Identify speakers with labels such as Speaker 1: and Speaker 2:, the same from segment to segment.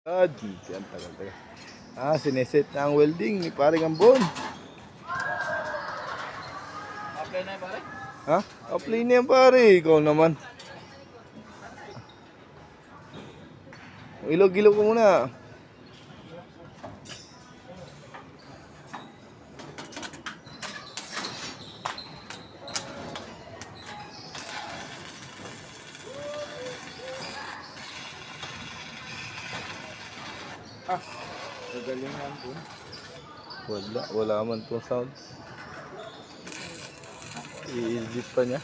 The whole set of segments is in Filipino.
Speaker 1: Yan tagal. Sineset na ang welding ni paring Ambon.
Speaker 2: Apply na pare?
Speaker 1: Ha? Apply na yan pare, ikaw naman. Ilog-ilog ko muna.
Speaker 2: Gagalingan po.
Speaker 1: Wala man tong sound. I-edit pa niya.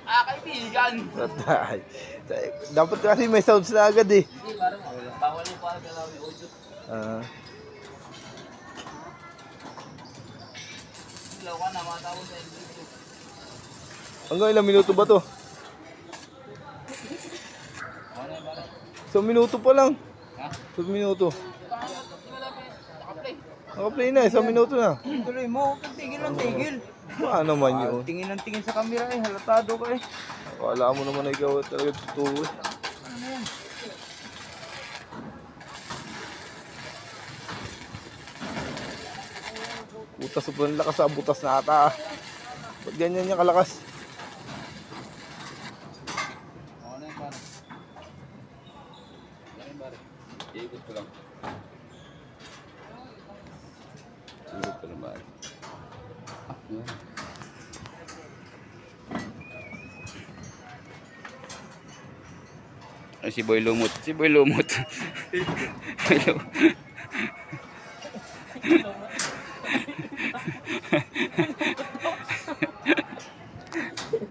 Speaker 2: Kaibigan!
Speaker 1: Patay. Dapat kasi may sounds na agad eh.
Speaker 2: Hindi, parang bawal yung parang galawin audio. Ilaw ka na, matawag sa video.
Speaker 1: Hanggang ilang minuto ba to?
Speaker 2: Ano yung pare?
Speaker 1: Isang minuto pa lang.
Speaker 2: Ha?
Speaker 1: Isang minuto.
Speaker 2: Naka-play.
Speaker 1: Naka-play na, isang minuto na.
Speaker 2: Tuloy mo, tigil ng tigil.
Speaker 1: Paano man yun?
Speaker 2: Tingin ng tingin sa camera eh, halatado ka eh.
Speaker 1: Akala mo naman na ikaw talaga totoo eh.
Speaker 2: Ano yan?
Speaker 1: Butas sobrang lakas sa butas na ata ah. Ba't ganyan niya kalakas?
Speaker 2: Ano yung pare? Ano yung pare? Iikot ko lang. Iikot ko naman. Yan. Ay, si Boy Lumot.